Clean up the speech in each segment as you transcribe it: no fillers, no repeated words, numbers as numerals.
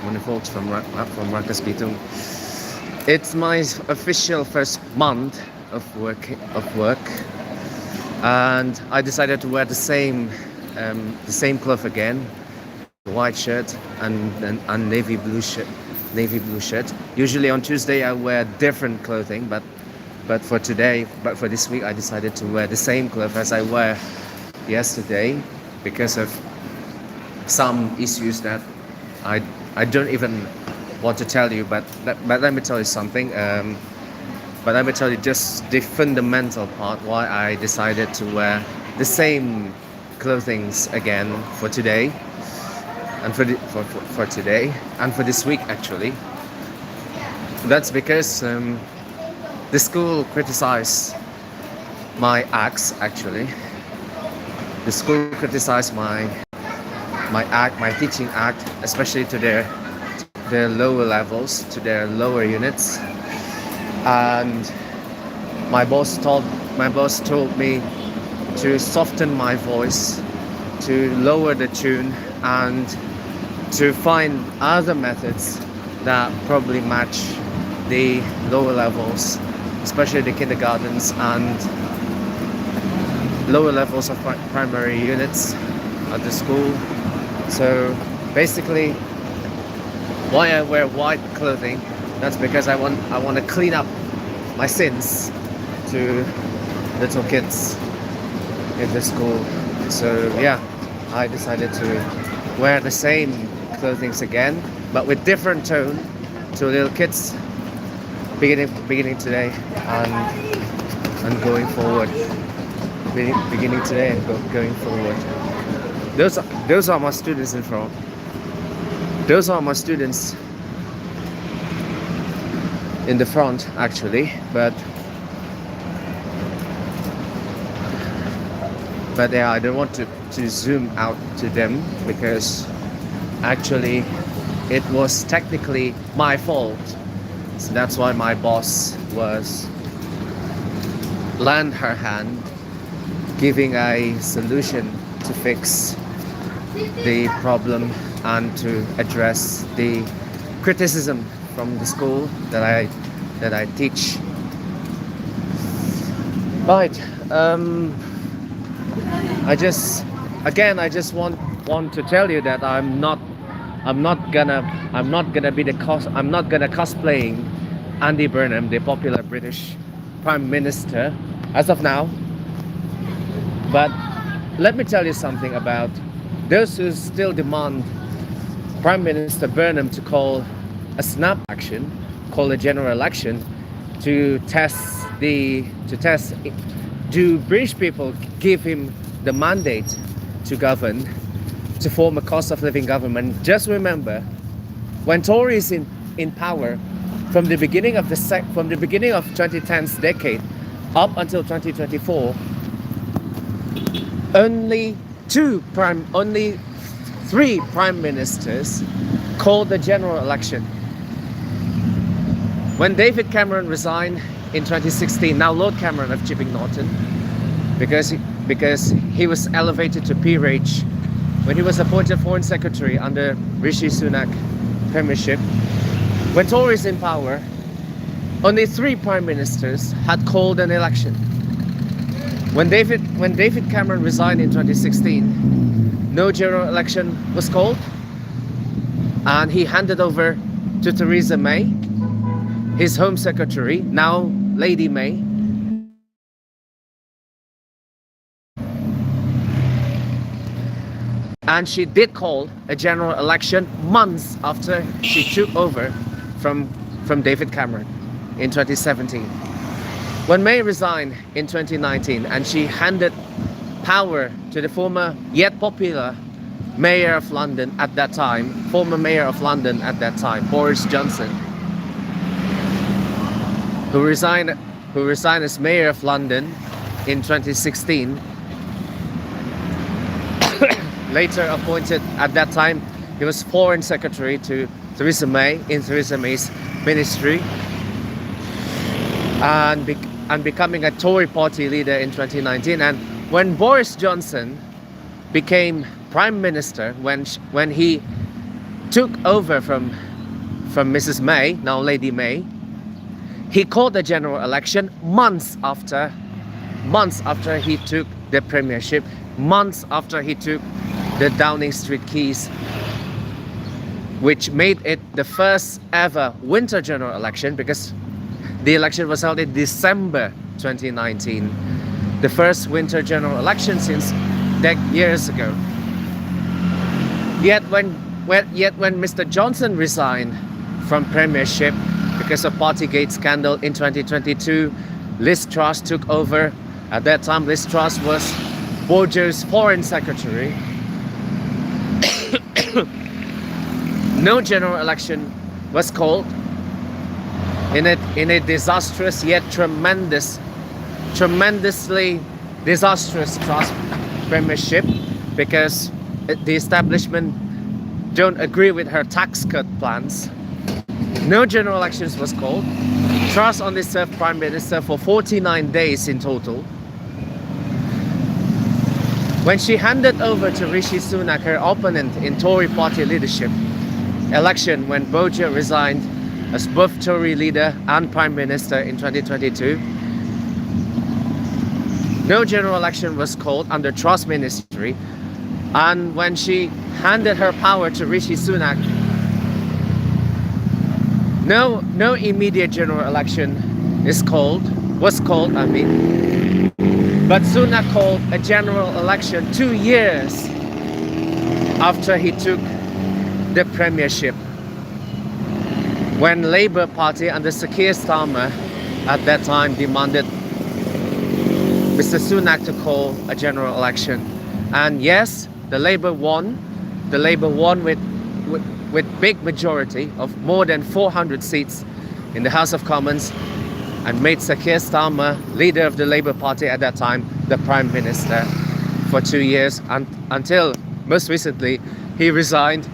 meneer Volks from Rutgers Bitung. It's my official first month of work, and I decided to wear the same cloth again, the white shirt and navy blue shirt. Usually on Tuesday I wear different clothing, but for this week I decided to wear the same clothes as I wear yesterday because of some issues that I don't even want to tell you, but let me tell you something. But let me tell you just the fundamental part why I decided to wear the same clothing again for today and for today and for this week actually. That's because the school criticized my acts actually. The school criticized my teaching act, especially to their lower levels, to their lower units. And my boss told me to soften my voice, to lower the tune, and to find other methods that probably match the lower levels, especially the kindergartens and lower levels of primary units at the school. So basically, why I wear white clothing, that's because I want to clean up my sins to little kids in the school. So yeah, I decided to wear the same clothing again, but with different tone to little kids beginning today and going forward. Beginning today and going forward. Those are my students in front. Those are my students in the front actually, but yeah, I don't want to zoom out to them because actually it was technically my fault. So that's why my boss was lend her hand, giving a solution to fix the problem and to address the criticism from the school that I teach. Right. I just want to tell you that I'm not gonna cosplaying Andy Burnham, the popular British Prime Minister, as of now. But let me tell you something about those who still demand Prime Minister Burnham to call a snap action, call a general election to test. Do British people give him the mandate to govern, to form a cost of living government? Just remember, when Tories in power from the beginning of 2010's decade up until 2024, only three prime ministers called the general election. When David Cameron resigned in 2016, now Lord Cameron of Chipping Norton, because he was elevated to peerage when he was appointed Foreign Secretary under Rishi Sunak premiership. When Tories in power, only three prime ministers had called an election. When David Cameron resigned in 2016, no general election was called, and he handed over to Theresa May, his Home Secretary, now Lady May. And she did call a general election months after she took over from David Cameron in 2017. When May resigned in 2019 and she handed power to the former yet popular Mayor of London at that time, Boris Johnson, who resigned as Mayor of London in 2016, later appointed, at that time he was Foreign Secretary to Theresa May in Theresa May's ministry, and becoming a Tory party leader in 2019. And when Boris Johnson became Prime Minister, when he took over from Mrs. May, now Lady May. He called the general election months after he took the premiership, months after he took the Downing Street keys, which made it the first ever winter general election, because the election was held in December 2019, the first winter general election since years ago. Yet when Mr. Johnson resigned from premiership because of Partygate scandal in 2022, Liz Truss took over. At that time, Liz Truss was Bojo's foreign secretary. No general election was called in a disastrous yet tremendously disastrous Truss premiership, because the establishment don't agree with her tax cut plans. No general elections was called. Truss only served Prime Minister for 49 days in total. When she handed over to Rishi Sunak, her opponent in Tory party leadership election, when Bojo resigned as both Tory leader and Prime Minister in 2022, no general election was called under Truss ministry. And when she handed her power to Rishi Sunak, no immediate general election was called. But Sunak called a general election 2 years after he took the premiership, when Labour Party under Sir Keir Starmer at that time demanded Mr. Sunak to call a general election. And yes, the Labour won. The Labour won with big majority of more than 400 seats in the House of Commons, and made Sir Keir Starmer, leader of the Labour Party at that time, the Prime Minister for 2 years, until most recently he resigned.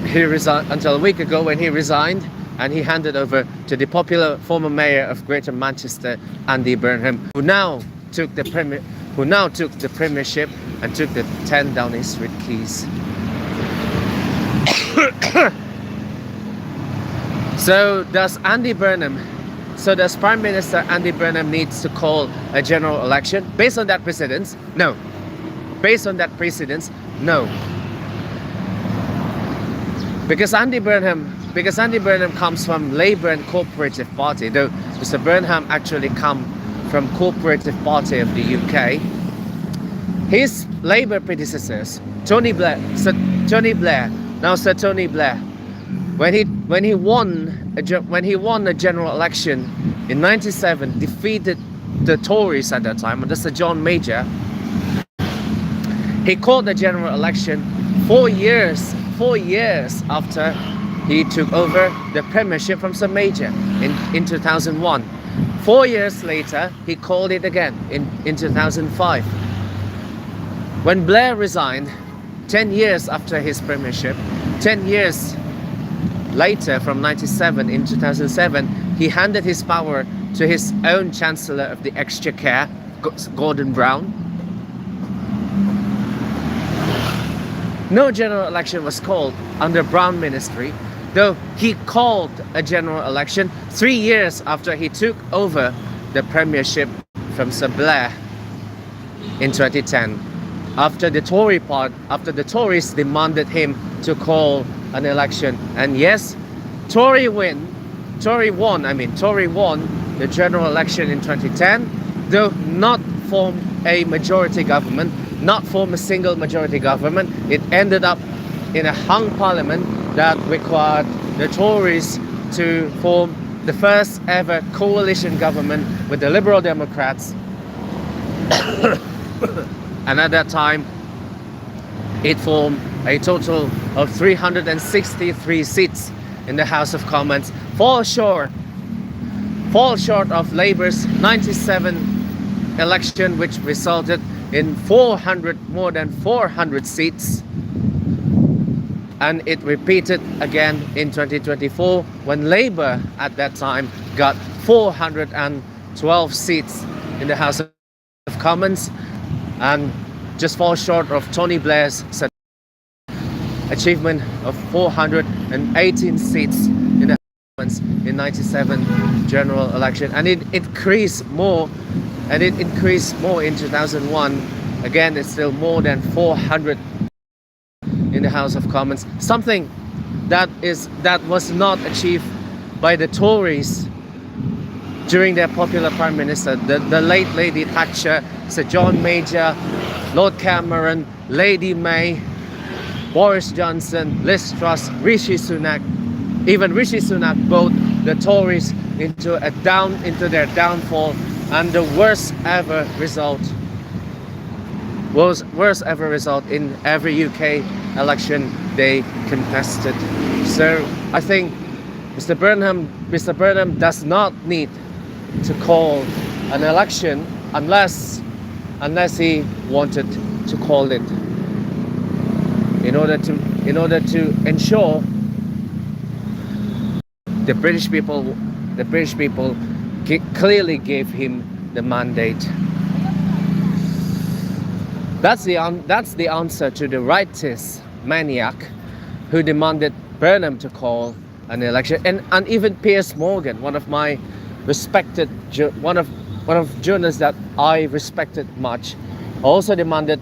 He resigned until a week ago, when he resigned and he handed over to the popular former mayor of Greater Manchester, Andy Burnham, who now took the premiership and took the 10 Downing Street keys. So does Prime Minister Andy Burnham needs to call a general election based on that precedence? No. Based on that precedence, no. Because Andy Burnham comes from Labour and Cooperative Party, though Mr. Burnham actually come from Cooperative Party of the UK. His Labour predecessors, Sir Tony Blair, when he won a general election in '97, defeated the Tories at that time under Sir John Major. He called the general election 4 years after he took over the premiership from Sir Major in 2001. 4 years later, he called it again in 2005. When Blair resigned, 10 years after his premiership, 10 years later, from 97 in 2007, he handed his power to his own Chancellor of the Exchequer, Gordon Brown. No general election was called under Brown ministry, though he called a general election 3 years after he took over the premiership from Sir Blair in 2010. After the Tories demanded him to call an election. And yes, Tory won the general election in 2010, though not form a majority government, not form a single majority government. It ended up in a hung parliament that required the Tories to form the first ever coalition government with the Liberal Democrats. And at that time, it formed a total of 363 seats in the House of Commons, fall short of Labour's 97 election, which resulted in more than 400 seats. And it repeated again in 2024, when Labour at that time got 412 seats in the House of Commons, and just fall short of Tony Blair's achievement of 418 seats in the House in 97 general election, and it increased more, in 2001. Again, it's still more than 400 in the House of Commons, something that was not achieved by the Tories during their popular Prime Minister, the late Lady Thatcher, Sir John Major, Lord Cameron, Lady May, Boris Johnson, Liz Truss, Rishi Sunak. Even Rishi Sunak brought the Tories into their downfall, and the worst ever result in every UK election they contested. So I think Mr. Burnham does not need to call an election unless he wanted to call it, in order to ensure the British people clearly gave him the mandate. That's the answer to the rightist maniac who demanded Burnham to call an election, and even Piers Morgan, one of journalists that I respected much, also demanded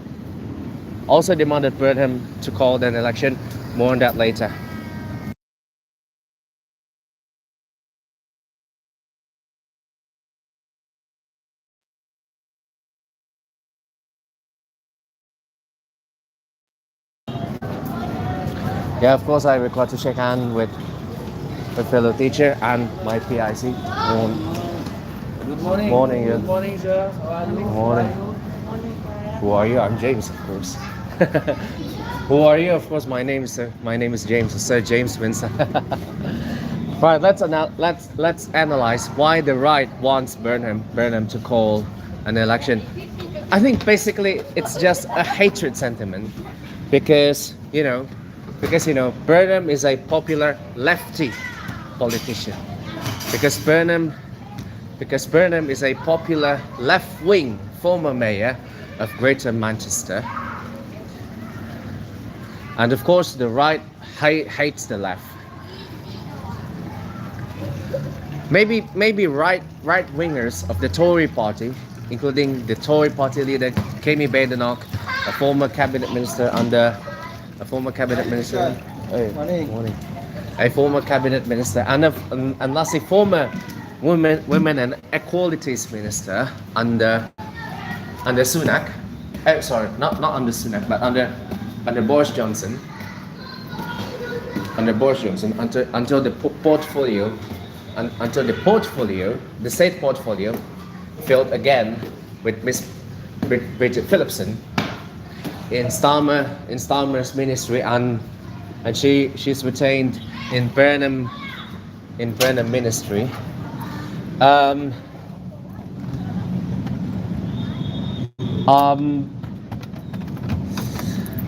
Burnham to call an election. More on that later. Yeah, of course I record to shake hands with a fellow teacher and my PIC. Good morning. Morning. Good morning, sir. How are you? Morning. Who are you? I'm James, of course. Who are you? Of course, my name is James, Sir James Windsor. Right, let's analyze why the right wants Burnham to call an election. I think basically it's just a hatred sentiment, because Burnham is a popular lefty politician. Because Burnham is a popular left-wing former mayor of Greater Manchester. And of course the right hates the left. Maybe right-wingers of the Tory party, including the Tory party leader Kemi Badenoch, a former cabinet minister, and lastly former women and equalities minister under Sunak. Sorry, not under Sunak, but under Boris Johnson. Until the state portfolio filled again with Miss Bridget Phillipson in Starmer's ministry, and she's retained in Burnham ministry.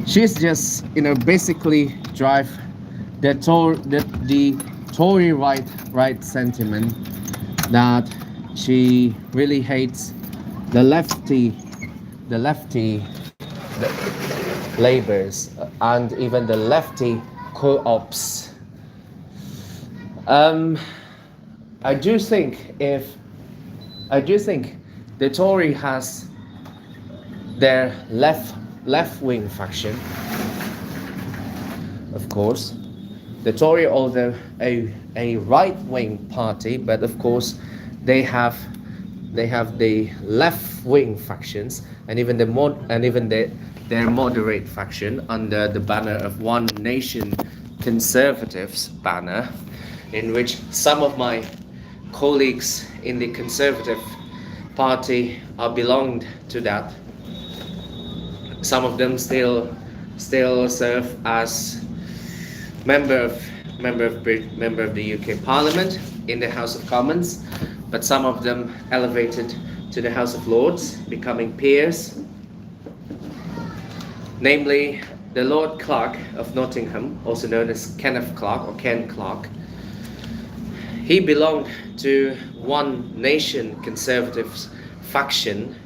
She's just basically drive the Tory right sentiment, that she really hates the lefty Labours and even the lefty co-ops. I do think the Tory has their left-wing faction. Of course, the Tory, although a right-wing party, but of course they have the left-wing factions, and even their moderate faction under the banner of One Nation Conservatives banner, in which some of my colleagues in the Conservative Party are belonged to that. Some of them still serve as member of the UK Parliament in the House of Commons, but some of them elevated to the House of Lords, becoming peers. Namely, the Lord Clerk of Nottingham, also known as Kenneth Clarke or Ken Clarke. He belonged to One Nation Conservatives faction,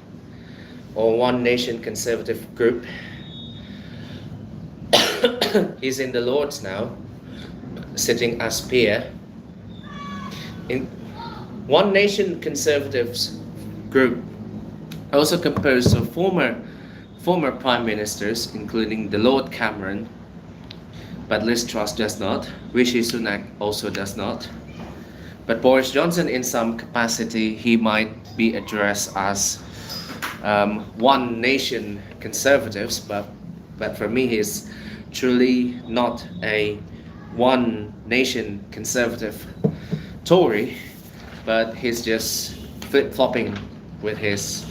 or One Nation Conservative group. he's in the Lords now, sitting as peer. In One Nation Conservatives group, also composed of former prime ministers, including the Lord Cameron, but Liz Truss does not. Rishi Sunak also does not. But Boris Johnson, in some capacity, he might be addressed as One Nation Conservatives, but for me, he's truly not a One Nation Conservative Tory, but he's just flip-flopping with his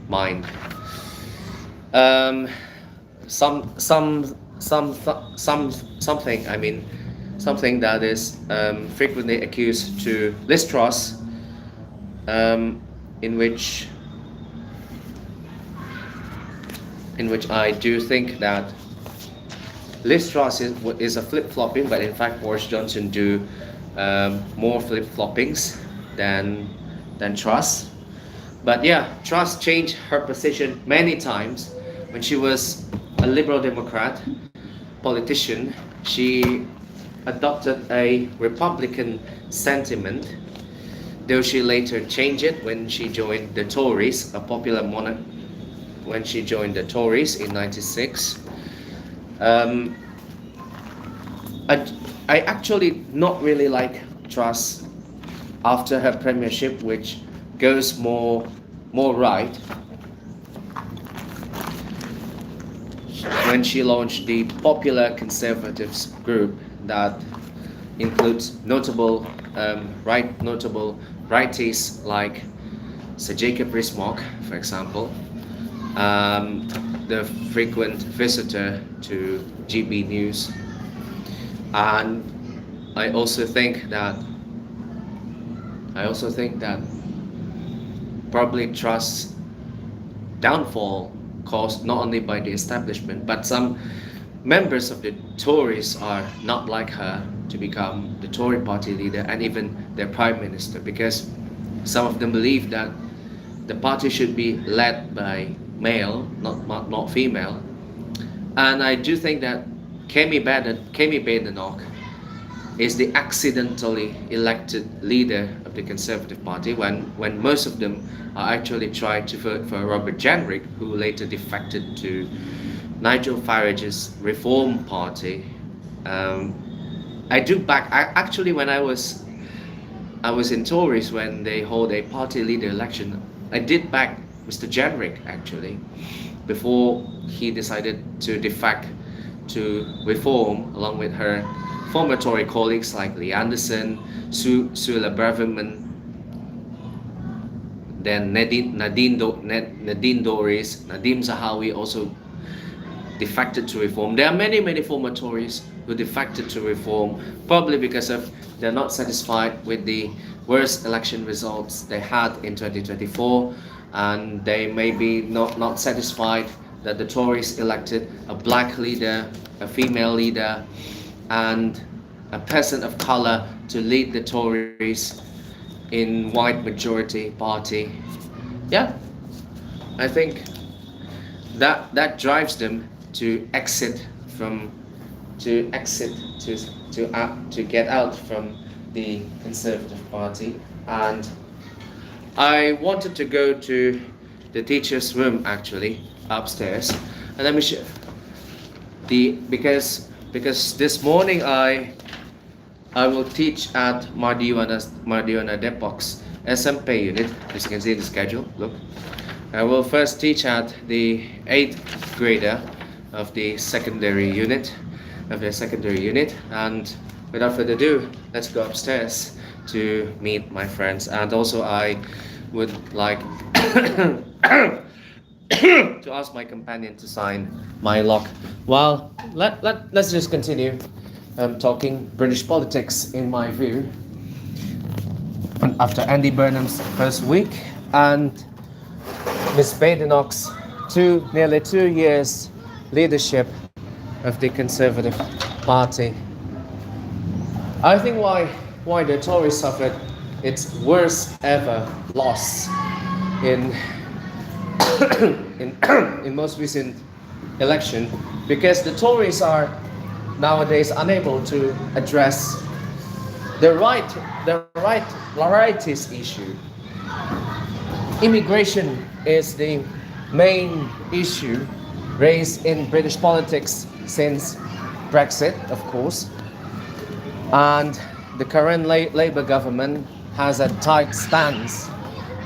mind. Something. I mean, something that is frequently accused to Liz Truss, in which I do think that Liz Truss is a flip-flopping, but in fact Boris Johnson do more flip-floppings than Truss. But yeah, Truss changed her position many times. When she was a Liberal Democrat politician, she adopted a Republican sentiment, though she later changed it when she joined the Tories, a popular monarch, when she joined the Tories in '96. I actually not really like Truss after her premiership, which goes more right, when she launched the Popular Conservatives group that includes notable righties like Sir Jacob Rees-Mogg, for example, the frequent visitor to GB News. And I also think that probably Truss' downfall caused not only by the establishment, but some members of the Tories are not like her to become the Tory party leader and even their prime minister, because some of them believe that the party should be led by male, not female. And I do think that Kemi Badenoch is the accidentally elected leader of the Conservative Party, when most of them are actually tried to vote for Robert Jenrick, who later defected to Nigel Farage's Reform Party. Actually, when I was in Tories when they hold a party leader election, I did back Mr. Jenrick actually, before he decided to defect to Reform along with her former Tory colleagues like Lee Anderson, Suella Braverman, then Nadine Dorries, Nadim Zahawi also defected to Reform. There are many former Tories who defected to Reform, probably because they're not satisfied with the worst election results they had in 2024, and they may be not satisfied that the Tories elected a black leader, a female leader, and a person of color to lead the Tories in white majority party. Yeah, I think that drives them to get out from the Conservative Party. And I wanted to go to the teacher's room actually upstairs, and let me show because this morning I will teach at Mardiona Depok's SMP unit. As you can see in the schedule, look. I will first teach at the 8th grader of the secondary unit, and without further ado, let's go upstairs to meet my friends. And also I would like to ask my companion to sign my lock. Well, let's just continue talking British politics, in my view, after Andy Burnham's first week and Miss Badenoch's nearly 2 years leadership of the Conservative Party. I think why the Tories suffered its worst ever loss in most recent election because the Tories are nowadays unable to address the varieties issue. Immigration is the main issue raised in British politics since Brexit, of course, and the current Labour government has a tight stance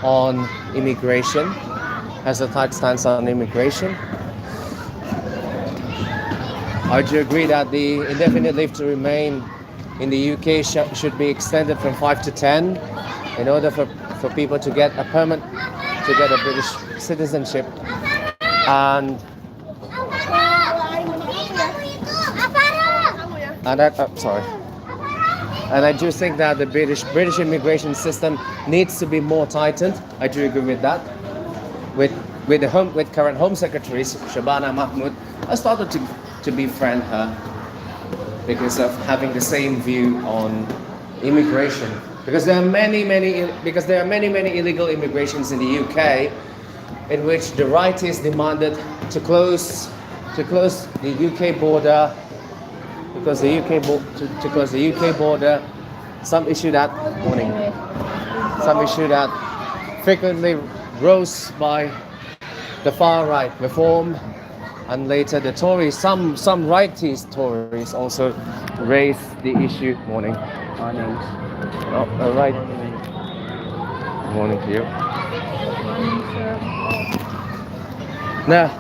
on immigration. I do agree that the indefinite leave to remain in the UK should be extended from 5 to 10 in order for people to get a permit to get a British citizenship. And I do think that the British immigration system needs to be more tightened. I do agree with that. With current Home Secretaries Shabana Mahmood, I started to befriend her because of having the same view on immigration. Because there are many illegal immigrations in the UK, in which the right is demanded to close the UK border. Because the UK border, some issue that frequently rose by the far right reform, and later the Tories, some rightist Tories also raised the issue. Morning. Oh, all right. Morning to you. Now,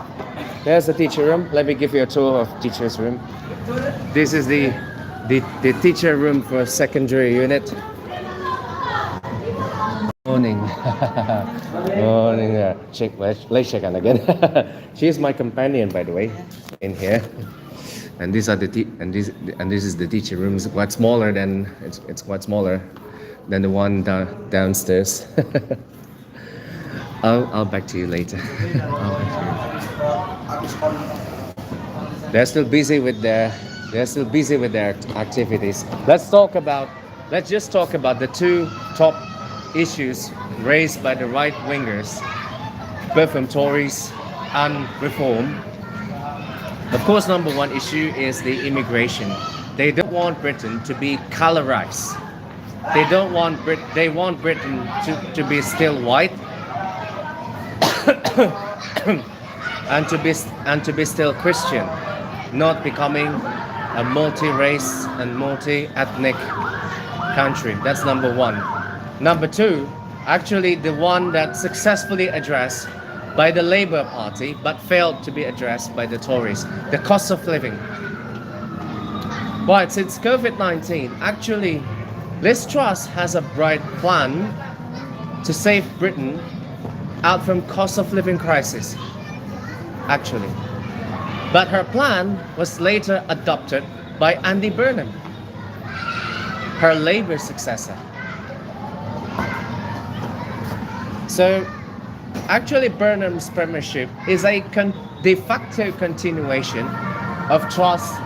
there's the teacher room. Let me give you a tour of teacher's room. This is the teacher room for secondary unit. Morning. Morning. Let's check on again. She is my companion, by the way, in here. And these are this is the teacher room. It's quite smaller than the one downstairs. I'll back to you later. They're still busy with their activities. Let's just talk about the two top issues raised by the right wingers, both from Tories and Reform. Of course, number one issue is the immigration. They don't want Britain to be colorized. They want Britain to be still white and to be still Christian, not becoming a multi-race and multi-ethnic country. That's number one. Number two, actually the one that successfully addressed by the Labour Party but failed to be addressed by the Tories, the cost of living. But since COVID-19, actually Liz Truss has a bright plan to save Britain out from cost of living crisis, actually. But her plan was later adopted by Andy Burnham, her Labour successor. So actually Burnham's premiership is a de facto continuation of Truss'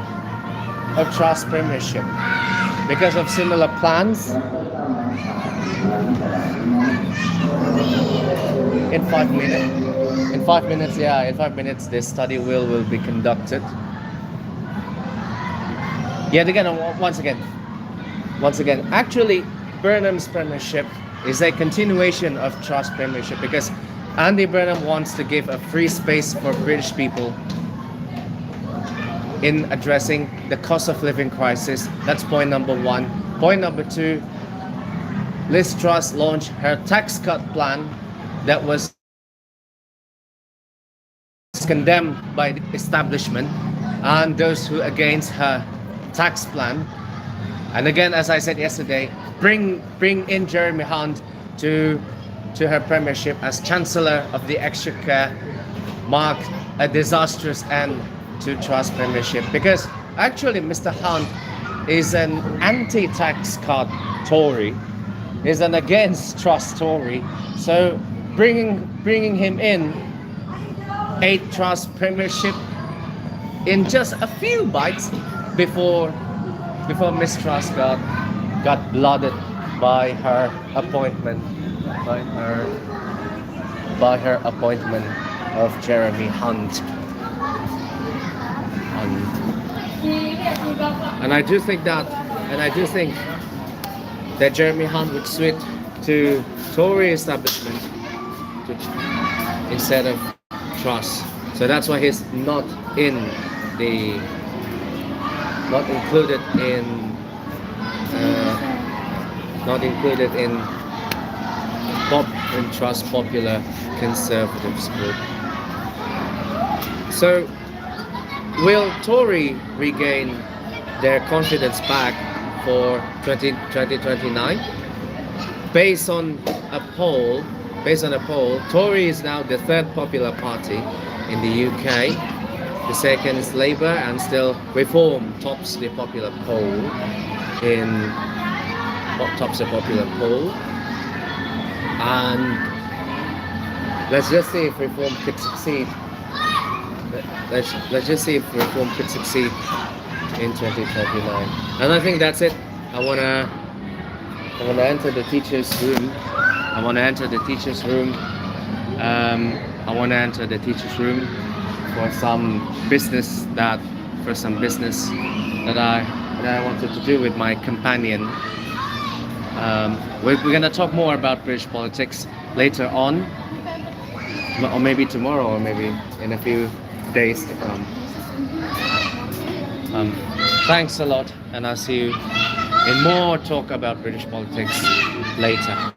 premiership because of similar plans. In 5 minutes this study will be conducted. Yet again, once again, actually Burnham's premiership is a continuation of Truss' premiership because Andy Burnham wants to give a free space for British people in addressing the cost of living crisis. That's point number one. Point number two, Liz Truss launched her tax cut plan that was condemned by the establishment and those who against her tax plan. And again, as I said yesterday, bring in Jeremy Hunt to her premiership as Chancellor of the Exchequer marked a disastrous end to Truss' premiership because actually Mr. Hunt is an anti-tax cut Tory, is an against Truss Tory. So bringing him in ate Truss' premiership in just a few bites before Miss Truss got blooded by her appointment of Jeremy Hunt. And I do think that, Jeremy Hunt would switch to Tory establishment instead of Truss. So that's why he's not included in Truss Popular Conservatives group. So will Tory regain their confidence back for 2029? Based on a poll, Tory is now the third popular party in the UK. The second is Labour, and still Reform tops the popular poll. And let's just see if Reform could succeed. Let's just see if Reform could succeed in 2029. And I think that's it. I wanna enter the teachers' room. I wanna enter the teachers' room for some business that I wanted to do with my companion. We're gonna talk more about British politics later on, or maybe tomorrow, or maybe in a few days to come. Thanks a lot, and I'll see you in more talk about British politics later.